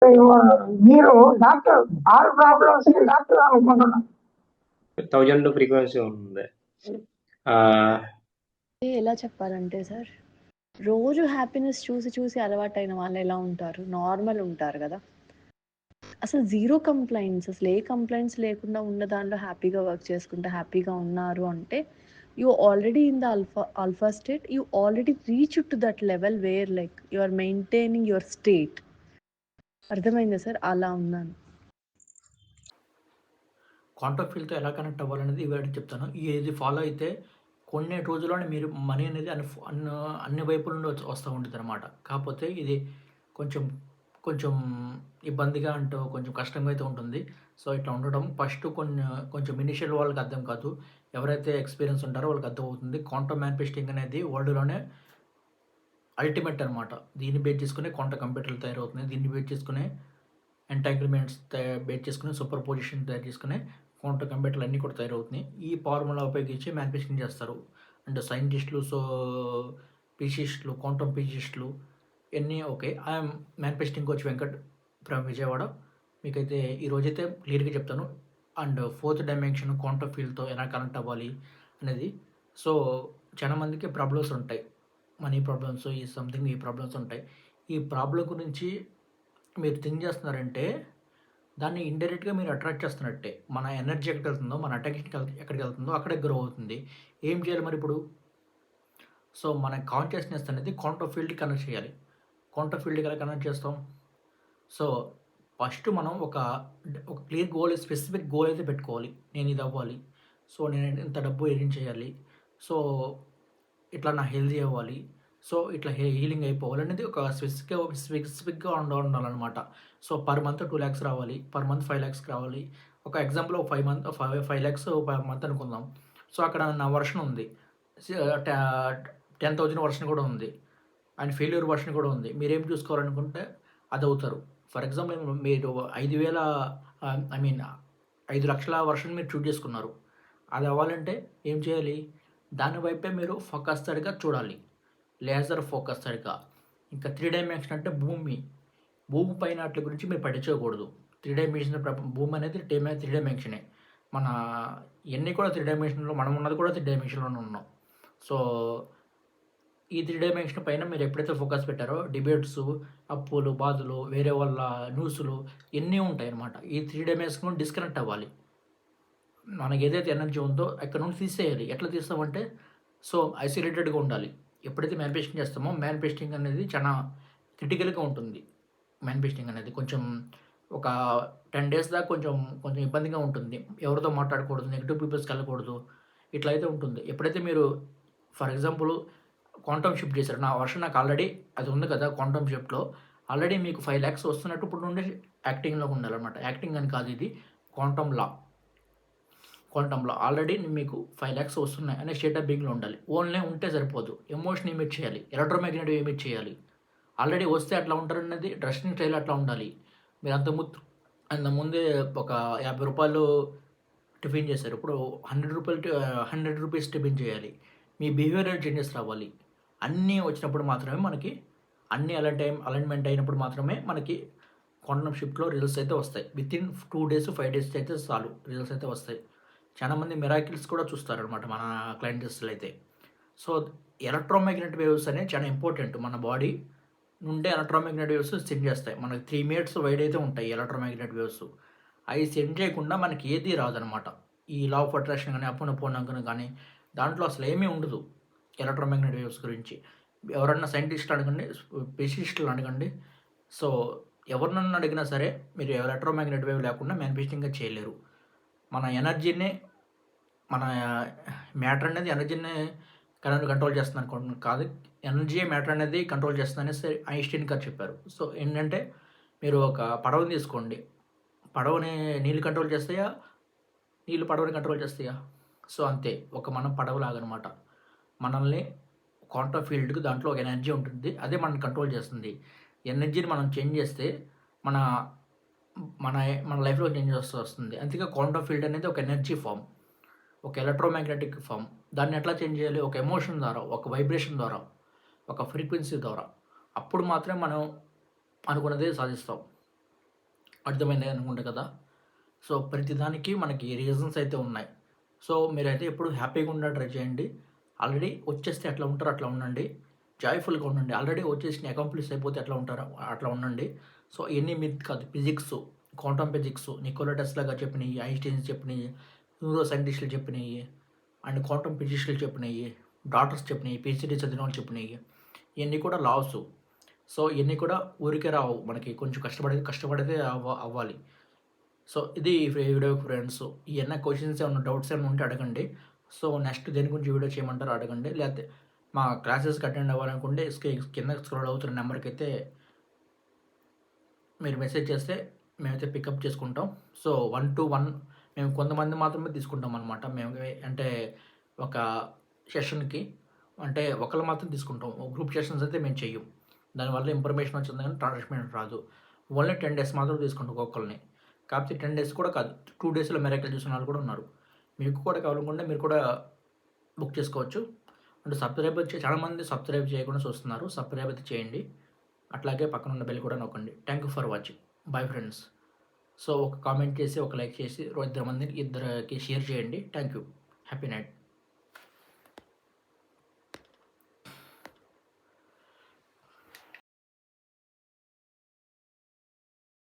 మీరు doctor all problems doctor అనుకుంటున్నా 1000 frequency ఉంది. ఎలా చెప్పాలంటే సార్, రోజు హ్యాపీనెస్ చూసి చూసి అలవాటైన వాళ్ళు ఎలా ఉంటారు? నార్మల్ ఉంటారు కదా. అసలు జీరో కంప్లైంట్స్, అసలు ఏ కంప్లైంట్స్ లేకుండా ఉన్న దాంట్లో హ్యాపీగా వర్క్ చేసుకుంటే హ్యాపీగా ఉన్నారు అంటే you already in the alpha state, you already reach to that level where like you are maintaining your state. అర్థమైందా సార్? అలా ఉన్నాను. కాంటాక్ట్ ఫీల్తో ఎలా కనెక్ట్ అవ్వాలనేది ఇవాళ చెప్తాను. ఇది ఫాలో అయితే కొన్ని రోజుల్లోనే మీరు మనీ అనేది అన్ని వైపుల నుండి వస్తూ ఉంటుంది అనమాట. కాకపోతే ఇది కొంచెం కొంచెం ఇబ్బందిగా అంటూ కొంచెం కష్టంగా అయితే ఉంటుంది. సో ఇట్లా ఉండడం ఫస్ట్ కొంచెం ఇనిషియల్ వాళ్ళకి అర్థం కాదు. ఎవరైతే ఎక్స్పీరియన్స్ ఉంటారో వాళ్ళకి అర్థమవుతుంది. క్వాంటమ్ మ్యానిఫెస్టింగ్ అనేది వరల్డ్లోనే అల్టిమేట్ అనమాట. దీన్ని బేస్ చేసుకునే క్వాంటమ్ కంప్యూటర్లు తయారవుతున్నాయి. దీన్ని బేస్ చేసుకునే ఎంటాంగిల్మెంట్స్ బేస్ చేసుకుని సూపర్ పొజిషన్ తయారు చేసుకునే క్వాంటమ్ కంప్యూటర్లు అన్నీ కూడా తయారవుతున్నాయి. ఈ ఫార్ములా ఉపయోగించి మ్యానిఫెస్టింగ్ చేస్తారు. అండ్ సైంటిస్టులు, ఫిజిసిస్టులు, క్వాంటమ్ ఫిజిసిస్టులు ఇవన్నీ okay. I'm మ్యానిఫెస్టింగ్ coach Venkat from Vijayawada. మీకైతే ఈరోజైతే క్లియర్గా చెప్తాను. అండ్ 4th డైమెన్షన్ క్వాంటమ్ ఫీల్డ్తో ఎలా కనెక్ట్ అవ్వాలి అనేది. సో చాలా మందికి ప్రాబ్లమ్స్ ఉంటాయి. మనీ ప్రాబ్లమ్స్, ఈ ప్రాబ్లమ్స్ ఉంటాయి. ఈ ప్రాబ్లం గురించి మీరు థింక్ చేస్తున్నారంటే దాన్ని ఇండైరెక్ట్గా మీరు అట్రాక్ట్ చేస్తున్నట్టే. మన ఎనర్జీ ఎక్కడికి వెళ్తుందో, మన అటెన్షన్ ఎక్కడికి వెళ్తుందో అక్కడే గ్రో అవుతుంది. ఏం చేయాలి మరి ఇప్పుడు? సో మన కాన్షియస్నెస్ అనేది క్వాంటమ్ ఫీల్డ్కి కనెక్ట్ చేయాలి. క్వాంటమ్ ఫీల్డ్కి ఎలా కనెక్ట్ చేస్తాం? సో ఫస్ట్ మనం ఒక క్లియర్ గోల్, స్పెసిఫిక్ గోల్ అయితే పెట్టుకోవాలి. నేను ఇది అవ్వాలి, సో నేను ఇంత డబ్బు ఎర్న్ చేయాలి, సో ఇట్లా నా హెల్తీ అవ్వాలి, సో ఇట్లా హీలింగ్ అయిపోవాలి అనేది ఒక స్పెసిఫిక్గా ఉండాలన్నమాట. సో పర్ మంత్ 2 lakhs రావాలి, పర్ మంత్ 5 lakhs రావాలి. ఒక ఎగ్జాంపుల్ 5 lakhs పర్ మంత్ అనుకుందాం. సో అక్కడ నా వర్షన్ ఉంది, 10,000 వర్షన్ కూడా ఉంది, అండ్ ఫెయిల్యూర్ వర్షన్ కూడా ఉంది. మీరేం చూసుకోవాలనుకుంటే అది అవుతారు. ఫర్ ఎగ్జాంపుల్ మీరు 5 లక్షల వర్షన్ మీరు చూజ్ చేసుకున్నారు. అది అవ్వాలంటే ఏం చేయాలి? దాని వైపే మీరు ఫోకస్డ్గా చూడాలి, లేజర్ ఫోకస్డ్గా. ఇంకా 3 డైమెన్షన్ అంటే భూమి పైన వాటి గురించి మీరు పట్టించుకోకూడదు. 3 డైమెన్షన్ భూమి అనేది 3 డైమెన్షనే. మన ఇవన్నీ కూడా 3 డైమెన్షన్లో, మనం ఉన్నది కూడా 3 డైమెన్షన్లోనే ఉన్నాం. సో ఈ 3 డైమెన్షన్ పైన మీరు ఎప్పుడైతే ఫోకస్ పెట్టారో డిబేట్స్, అప్పులు, బాధలు, వేరే వాళ్ళ న్యూస్లు ఇవన్నీ ఉంటాయి అన్నమాట. ఈ 3 డైమెన్షన్ డిస్కనెక్ట్ అవ్వాలి. మనకి ఏదైతే ఎనర్జీ ఉందో అక్కడ నుండి తీసేయాలి. ఎట్లా తీస్తామంటే సో ఐసోలేటెడ్గా ఉండాలి. ఎప్పుడైతే మ్యానిఫెస్టింగ్ చేస్తామో మ్యానిఫెస్టింగ్ అనేది చాలా క్రిటికల్గా ఉంటుంది. మ్యానిఫెస్టింగ్ అనేది కొంచెం ఒక 10 days దాకా కొంచెం ఇబ్బందిగా ఉంటుంది. ఎవరితో మాట్లాడకూడదు, నెగిటివ్ పీపుల్స్కి వెళ్ళకూడదు, ఇట్లా అయితే ఉంటుంది. ఎప్పుడైతే మీరు ఫర్ ఎగ్జాంపుల్ క్వాంటమ్ షిఫ్ట్ చేశారు, నా వర్షన్ నాకు ఆల్రెడీ అది ఉంది కదా, క్వాంటమ్ షిఫ్ట్లో ఆల్రెడీ మీకు 5 lakhs వస్తున్నట్టు ఇప్పుడు నుండి యాక్టింగ్లో ఉండాలన్నమాట. యాక్టింగ్ అని కాదు, ఇది క్వాంటమ్ లా ఆల్రెడీ మీకు 5 lakhs వస్తున్నాయి అనే స్టేట్ ఆఫ్ బీయింగ్లో ఉండాలి. ఓన్లీ ఉంటే సరిపోదు, ఎమోషన్ ఇమిట్ చేయాలి, ఎలక్ట్రోమాగ్నెటివ్ ఇమిట్ చేయాలి. ఆల్రెడీ వస్తే అట్లా ఉంటారన్నది డ్రెస్సింగ్ స్టైల్ అట్లా ఉండాలి. మీరు అంతకుముందే ఒక 50 రూపాయలు టిఫిన్ చేశారు, ఇప్పుడు 100 రూపీస్ టిఫిన్ చేయాలి. మీ బిహేవియరల్ చేంజెస్ రావాలి. అన్నీ వచ్చినప్పుడు మాత్రమే మనకి, అన్నీ అలైన్మెంట్ అయినప్పుడు మాత్రమే మనకి క్వాంటమ్ షిఫ్ట్లో రిజల్ట్స్ అయితే వస్తాయి. వితిన్ 2 days 5 days అయితే చాలు, రిజల్ట్స్ అయితే వస్తాయి. చాలామంది మిరాకిల్స్ కూడా చూస్తారనమాట మన క్లయింట్స్లో అయితే. సో ఎలక్ట్రోమాగ్నెటిక్ వేవ్స్ అనేవి చాలా ఇంపార్టెంట్. మన బాడీ నుండే ఎలక్ట్రోమాగ్నెటిక్ వేవ్స్ సెండ్ చేస్తాయి. మనకి 3 meters వైడ్ అయితే ఉంటాయి ఎలక్ట్రోమాగ్నెటిక్ వేవ్స్. అవి సెండ్ చేయకుండా మనకి ఏది రాదనమాట. ఈ లా ఆఫ్ అట్రాక్షన్ కానీ, అపోనపోనంకన కానీ దాంట్లో అసలు ఏమీ ఉండదు ఎలక్ట్రోమాగ్నెటిక్ వేవ్స్ గురించి. ఎవరన్నా సైంటిస్టులు అడగండి, స్పెషలిస్టులు అడగండి, సో ఎవరినన్నా అడిగినా సరే మీరు ఎలక్ట్రోమాగ్నెటిక్ వేవ్ లేకుండా మ్యానిఫెస్టింగ్గా చేయలేరు. మన ఎనర్జీని, మన మ్యాటర్ అనేది ఎనర్జీని కంట్రోల్ చేస్తుంది అనుకోండి, కాదు, ఎనర్జీ మ్యాటర్ అనేది కంట్రోల్ చేస్తుందని ఐన్స్టీన్ గారు చెప్పారు. సో ఏంటంటే మీరు ఒక పడవని తీసుకోండి, పడవని నీళ్ళు కంట్రోల్ చేస్తాయా, నీళ్ళు పడవని కంట్రోల్ చేస్తాయా? సో అంతే, మనం పడవలాగనమాట. మనల్ని క్వాంటమ్ ఫీల్డ్కి దాంట్లో ఒక ఎనర్జీ ఉంటుంది, అదే మనల్ని కంట్రోల్ చేస్తుంది. ఎనర్జీని మనం చేంజ్ చేస్తే మన మన మన లైఫ్లో చేంజ్ వస్తుంది. అందుకే క్వాంటమ్ ఫీల్డ్ అనేది ఒక ఎనర్జీ ఫామ్, ఒక ఎలక్ట్రోమాగ్నెటిక్ ఫామ్. దాన్ని ఎట్లా చేంజ్ చేయాలి? ఒక ఎమోషన్ ద్వారా, ఒక వైబ్రేషన్ ద్వారా, ఒక ఫ్రీక్వెన్సీ ద్వారా. అప్పుడు మాత్రమే మనం అనుకున్నదే సాధిస్తాం. అర్థమైంది అనుకుంటా కదా. సో ప్రతిదానికి మనకి రీజన్స్ అయితే ఉన్నాయి. సో మీరైతే ఎప్పుడు హ్యాపీగా ఉండ ట్రై చేయండి. ఆల్రెడీ వచ్చేస్తే ఎట్లా ఉంటారో అట్లా ఉండండి. జాయ్‌ఫుల్‌గా ఉండండి. ఆల్రెడీ వచ్చేసినయి అకాంప్లిష్ అయిపోతే ఎట్లా ఉంటారో అట్లా ఉండండి. సో ఇయన్నీ మిత్ కాదు. Physics, quantum physics, Nicola Tesla గారు చెప్పినయి, ఐన్‌స్టీన్ చెప్పినయి, న్యూరో సైంటిస్టులు చెప్పినయి అండ్ క్వాంటమ్ ఫిజిషిస్టులు చెప్పినయి, డాక్టర్స్ చెప్పినయి, పీహెచ్‌డీ చదివిన వాళ్ళు చెప్పినయి. ఇయన్నీ కూడా లాస్. సో ఇయన్నీ కూడా ఊరికే రావు. మనకి కొంచెం కష్టపడితే అవ్వాలి. సో ఇది వీడియో ఫ్రెండ్స్. ఏమన్నా క్వెషన్స్ ఏమన్నా డౌట్స్ ఏమైనా ఉంటే అడగండి. సో నెక్స్ట్ దేని గురించి వీడియో చేయమంటారో అడగండి. లేకపోతే మా క్లాసెస్‌కి అటెండ్ అవ్వాలనుకుంటే కింద స్క్రోల్ అవుతున్న నెంబర్‌కైతే మీరు మెసేజ్ చేస్తే మేమైతే పికప్ చేసుకుంటాం. సో 1-1 మేము కొంతమంది మాత్రమే తీసుకుంటాం అనమాట. మేము అంటే ఒక సెషన్‌కి అంటే ఒకళ్ళు మాత్రం తీసుకుంటాం. గ్రూప్ సెషన్స్ అయితే మేము చెయ్యం. దానివల్ల ఇన్ఫర్మేషన్ వచ్చింది కానీ ట్రాన్స్మిషన్ రాదు. ఓన్లీ 10 డేస్ మాత్రం తీసుకుంటాం ఒక్కొక్కళ్ళని. కాకపోతే 10 డేస్ కూడా కాదు. 2 డేస్‌లో మిరాకిల్ చూసిన వాళ్ళు కూడా ఉన్నారు. మీకు కూడా కావాలనుకుంటే మీరు కూడా బుక్ చేసుకోవచ్చు. అండ్ చాలామంది సబ్స్క్రైబ్ చేయకుండా చూస్తున్నారు. సబ్స్క్రైబ్ అయితే చేయండి. అట్లాగే పక్కన ఉన్న బెల్ కూడా నొక్కండి. Thank you for watching. Bye friends. So ఒక కామెంట్ చేసి, ఒక లైక్ చేసి ఇద్దరికి షేర్ చేయండి. Thank you. Happy night.